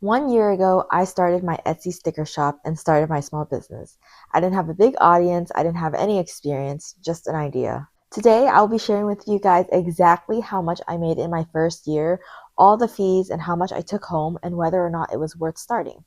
1 year ago, I started my Etsy sticker shop and started my small business. I didn't have a big audience, I didn't have any experience, just an idea. Today, I'll be sharing with you guys exactly how much I made in my first year, all the fees, and how much I took home, and whether or not it was worth starting.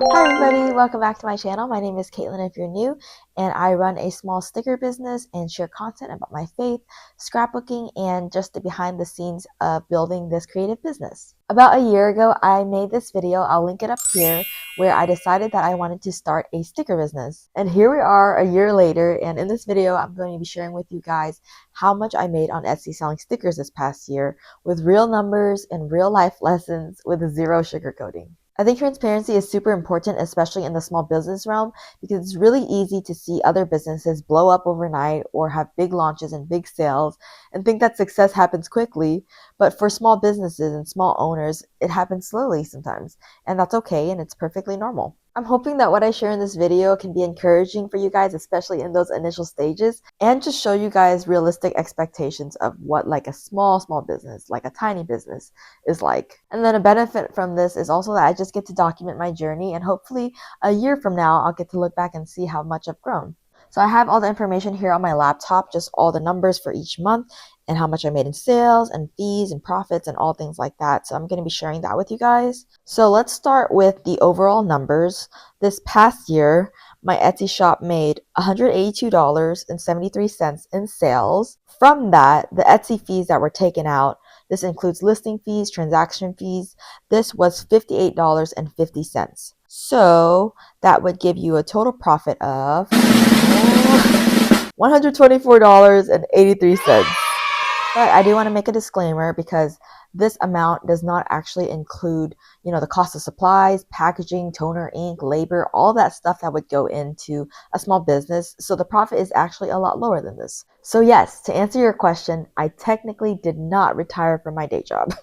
Hi everybody, welcome back to my channel. My name is Caitlin if you're new, and I run a small sticker business and share content about my faith, scrapbooking, and just the behind the scenes of building this creative business. About a year ago, I made this video, I'll link it up here, where I decided that I wanted to start a sticker business. And here we are a year later, and in this video, I'm going to be sharing with you guys how much I made on Etsy selling stickers this past year with real numbers and real life lessons with zero sugarcoating. I think transparency is super important, especially in the small business realm, because it's really easy to see other businesses blow up overnight or have big launches and big sales and think that success happens quickly. But for small businesses and small owners, it happens slowly sometimes, and that's okay and it's perfectly normal. I'm hoping that what I share in this video can be encouraging for you guys, especially in those initial stages, and just show you guys realistic expectations of what like a small business, like a tiny business is like. And then a benefit from this is also that I just get to document my journey, and hopefully a year from now, I'll get to look back and see how much I've grown. So I have all the information here on my laptop, just all the numbers for each month and how much I made in sales and fees and profits and all things like that. So I'm going to be sharing that with you guys. So let's start with the overall numbers. This past year, my Etsy shop made $182.73 in sales. From that, the Etsy fees that were taken out, this includes listing fees, transaction fees, this was $58.50. So that would give you a total profit of $124.83. But I do want to make a disclaimer because this amount does not actually include, the cost of supplies, packaging, toner, ink, labor, all that stuff that would go into a small business. So the profit is actually a lot lower than this. So yes, to answer your question, I technically did not retire from my day job.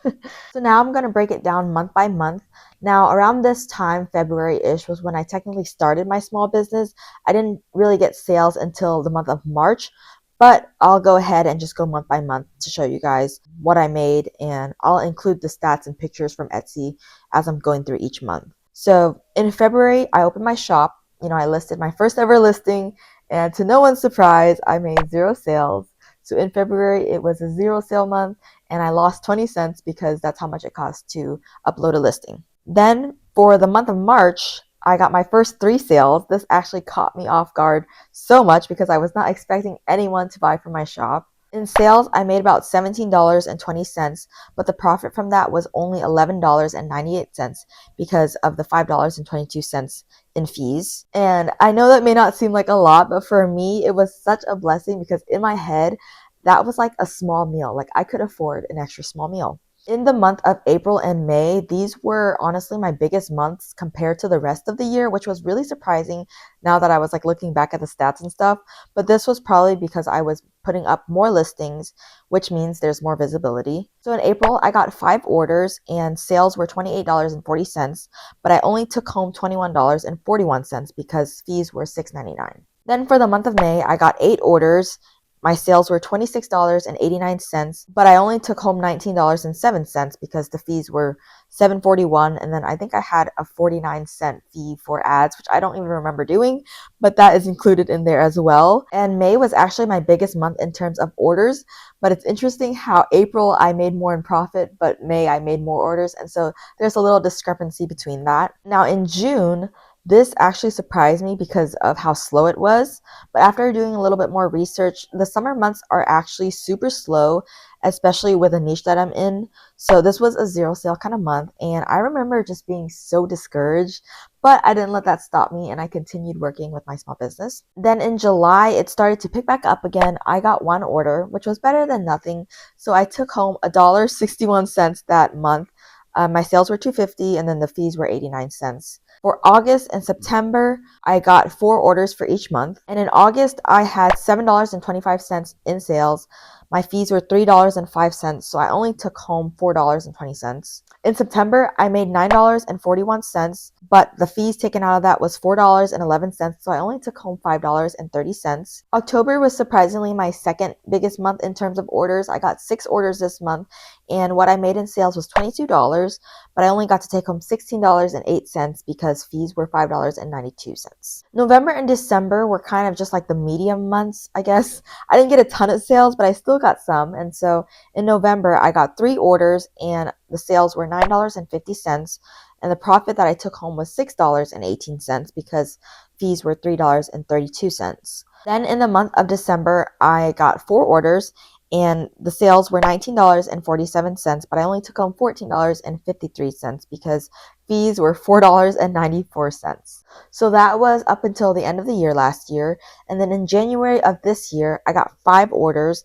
So now I'm going to break it down month by month. Now, around this time, February-ish, was when I technically started my small business. I didn't really get sales until the month of March, but I'll go ahead and just go month by month to show you guys what I made, and I'll include the stats and pictures from Etsy as I'm going through each month. So in February, I opened my shop. I listed my first ever listing, and to no one's surprise, I made zero sales. So in February, it was a zero sale month, and I lost 20 cents because that's how much it costs to upload a listing. Then for the month of March, I got my first 3 sales. This actually caught me off guard so much because I was not expecting anyone to buy from my shop. In sales, I made about $17.20, but the profit from that was only $11.98 because of the $5.22 in fees. And I know that may not seem like a lot, but for me, it was such a blessing because in my head, that was like a small meal. Like I could afford an extra small meal. In the month of April and May, these were honestly my biggest months compared to the rest of the year, which was really surprising now that I was like looking back at the stats and stuff. But this was probably because I was putting up more listings, which means there's more visibility. So in April, I got 5 orders and sales were $28.40, but I only took home $21.41 because fees were $6.99. Then for the month of May, I got 8 orders. My sales were $26.89, but I only took home $19.07 because the fees were $7.41, and then I think I had a 49-cent fee for ads, which I don't even remember doing, but that is included in there as well. And May was actually my biggest month in terms of orders, but it's interesting how April I made more in profit, but May I made more orders, and so there's a little discrepancy between that. Now in June, this actually surprised me because of how slow it was, but after doing a little bit more research, the summer months are actually super slow, especially with a niche that I'm in. So this was a zero sale kind of month, and I remember just being so discouraged, but I didn't let that stop me and I continued working with my small business. Then in July, it started to pick back up again. I got 1 order, which was better than nothing. So I took home $1.61 that month. My sales were $2.50 and then the fees were 89 cents. For August and September, I got 4 orders for each month. And in August, I had $7.25 in sales, My fees were $3.05, so I only took home $4.20. In September, I made $9.41, but the fees taken out of that was $4.11, so I only took home $5.30. October was surprisingly my second biggest month in terms of orders. I got 6 orders this month, and what I made in sales was $22, but I only got to take home $16.08 because fees were $5.92. November and December were kind of just like the medium months, I guess. I didn't get a ton of sales, but I still got some. And so in November, I got 3 orders and the sales were $9.50. And the profit that I took home was $6.18 because fees were $3.32. Then in the month of December, I got 4 orders and the sales were $19.47, but I only took home $14.53 because fees were $4.94. So that was up until the end of the year last year. And then in January of this year, I got 5 orders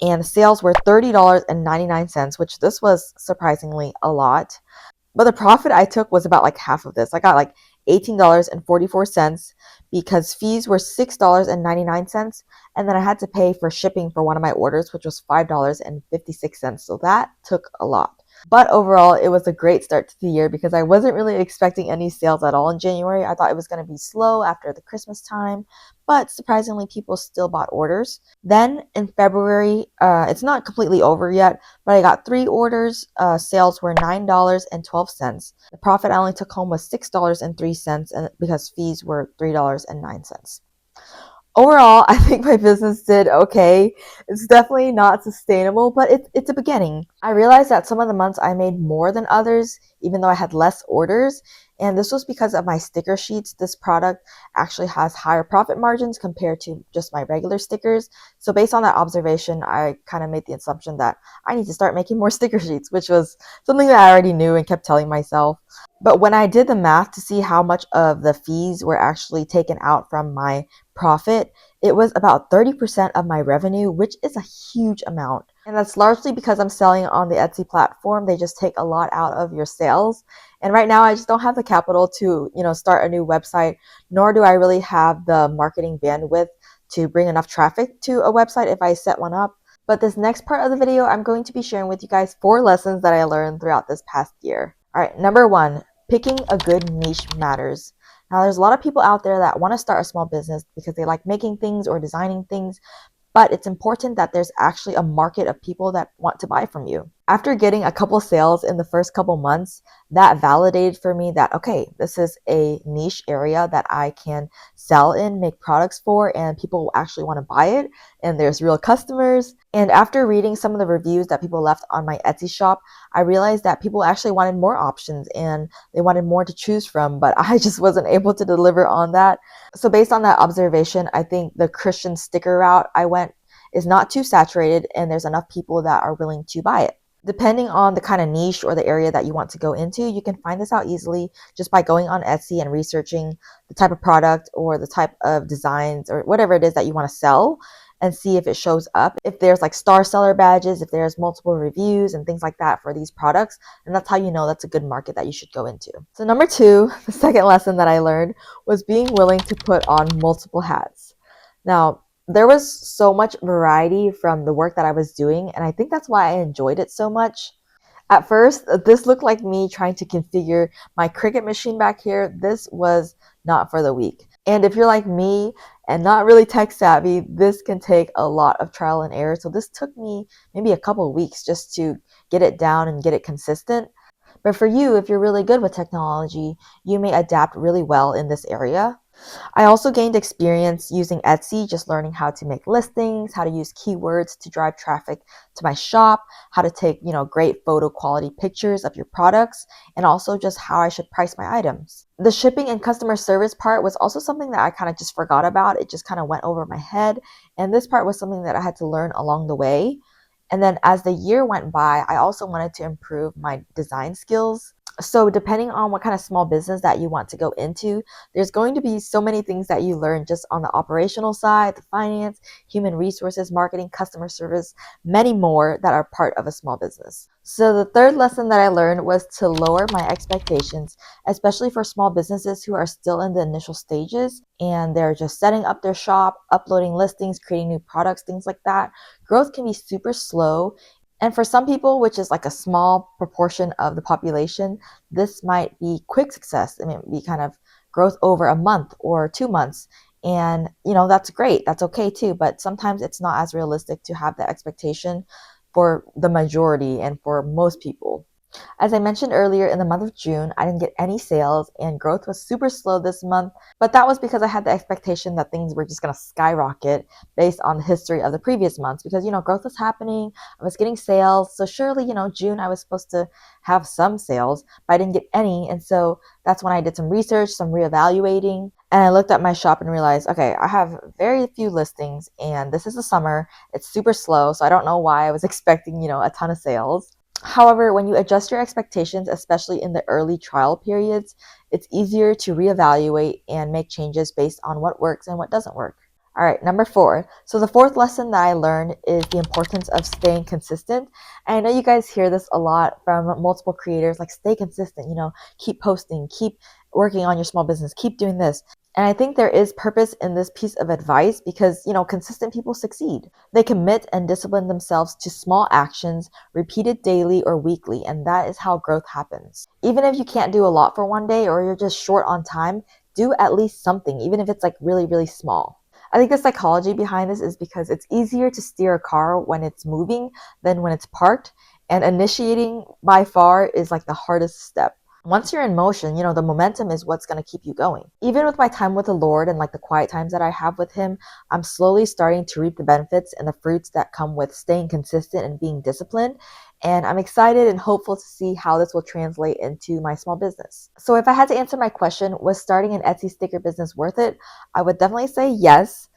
and the sales were $30.99, which this was surprisingly a lot. But the profit I took was about like half of this. I got like $18.44 because fees were $6.99. And then I had to pay for shipping for one of my orders, which was $5.56. So that took a lot. But overall, it was a great start to the year because I wasn't really expecting any sales at all in January. I thought it was going to be slow after the Christmas time, but surprisingly, people still bought orders. Then in February, it's not completely over yet, but I got 3 orders. Sales were $9.12. The profit I only took home was $6.03 and because fees were $3.09. Overall, I think my business did okay. It's definitely not sustainable, but it's a beginning. I realized that some of the months I made more than others, even though I had less orders. And this was because of my sticker sheets. This product actually has higher profit margins compared to just my regular stickers. So based on that observation, I kind of made the assumption that I need to start making more sticker sheets, which was something that I already knew and kept telling myself. But when I did the math to see how much of the fees were actually taken out from my profit, it was about 30% of my revenue, which is a huge amount. And that's largely because I'm selling on the Etsy platform. They just take a lot out of your sales. And right now I just don't have the capital to, start a new website, nor do I really have the marketing bandwidth to bring enough traffic to a website if I set one up. But this next part of the video, I'm going to be sharing with you guys 4 lessons that I learned throughout this past year. All right, number 1, picking a good niche matters. Now, there's a lot of people out there that want to start a small business because they like making things or designing things, but it's important that there's actually a market of people that want to buy from you. After getting a couple sales in the first couple months, that validated for me that, okay, this is a niche area that I can sell in, make products for, and people will actually want to buy it, and there's real customers. And after reading some of the reviews that people left on my Etsy shop, I realized that people actually wanted more options and they wanted more to choose from, but I just wasn't able to deliver on that. So based on that observation, I think the Christian sticker route I went is not too saturated and there's enough people that are willing to buy it. Depending on the kind of niche or the area that you want to go into, you can find this out easily just by going on Etsy and researching the type of product or the type of designs or whatever it is that you want to sell and see if it shows up. If there's like star seller badges, if there's multiple reviews and things like that for these products, and that's how you know that's a good market that you should go into. So number 2, the second lesson that I learned was being willing to put on multiple hats. Now, there was so much variety from the work that I was doing, and I think that's why I enjoyed it so much. At first, this looked like me trying to configure my Cricut machine back here. This was not for the weak. And if you're like me and not really tech savvy, this can take a lot of trial and error. So this took me maybe a couple of weeks just to get it down and get it consistent. But for you, if you're really good with technology, you may adapt really well in this area. I also gained experience using Etsy, just learning how to make listings, how to use keywords to drive traffic to my shop, how to take, great photo quality pictures of your products, and also just how I should price my items. The shipping and customer service part was also something that I kind of just forgot about. It just kind of went over my head. And this part was something that I had to learn along the way. And then as the year went by, I also wanted to improve my design skills. So depending on what kind of small business that you want to go into, there's going to be so many things that you learn just on the operational side, the finance, human resources, marketing, customer service, many more that are part of a small business. So the third lesson that I learned was to lower my expectations, especially for small businesses who are still in the initial stages and they're just setting up their shop, uploading listings, creating new products, things like that. Growth can be super slow, and for some people, which is like a small proportion of the population, this might be quick success. I mean, be kind of growth over a month or 2 months. And, that's great. That's okay too. But sometimes it's not as realistic to have the expectation for the majority and for most people. As I mentioned earlier, in the month of June, I didn't get any sales and growth was super slow this month, but that was because I had the expectation that things were just going to skyrocket based on the history of the previous months because, growth was happening, I was getting sales. So surely, June I was supposed to have some sales, but I didn't get any. And so that's when I did some research, some reevaluating, and I looked at my shop and realized, okay, I have very few listings and this is the summer. It's super slow. So I don't know why I was expecting, a ton of sales. However, when you adjust your expectations, especially in the early trial periods, it's easier to reevaluate and make changes based on what works and what doesn't work. All right, number 4. So the fourth lesson that I learned is the importance of staying consistent. And I know you guys hear this a lot from multiple creators, like stay consistent, keep posting, keep working on your small business, keep doing this. And I think there is purpose in this piece of advice because, consistent people succeed. They commit and discipline themselves to small actions repeated daily or weekly, and that is how growth happens. Even if you can't do a lot for one day or you're just short on time, do at least something, even if it's like really, really small. I think the psychology behind this is because it's easier to steer a car when it's moving than when it's parked, and initiating by far is like the hardest step. Once you're in motion, the momentum is what's going to keep you going. Even with my time with the Lord and like the quiet times that I have with Him, I'm slowly starting to reap the benefits and the fruits that come with staying consistent and being disciplined. And I'm excited and hopeful to see how this will translate into my small business. So if I had to answer my question, was starting an Etsy sticker business worth it? I would definitely say yes.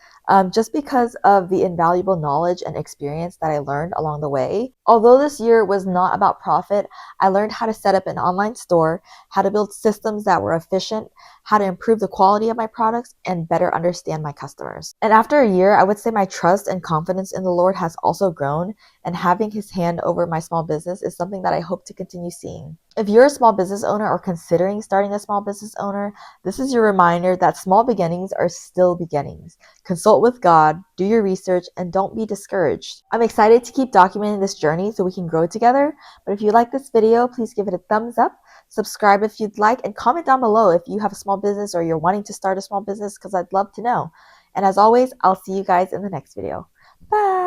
Just because of the invaluable knowledge and experience that I learned along the way. Although this year was not about profit, I learned how to set up an online store, how to build systems that were efficient, how to improve the quality of my products, and better understand my customers. And after a year, I would say my trust and confidence in the Lord has also grown, and having His hand over my small business is something that I hope to continue seeing. If you're a small business owner or considering starting a small business owner, this is your reminder that small beginnings are still beginnings. Consult with God, do your research, and don't be discouraged. I'm excited to keep documenting this journey so we can grow together. But if you like this video, please give it a thumbs up, subscribe if you'd like, and comment down below if you have a small business or you're wanting to start a small business because I'd love to know. And as always, I'll see you guys in the next video. Bye!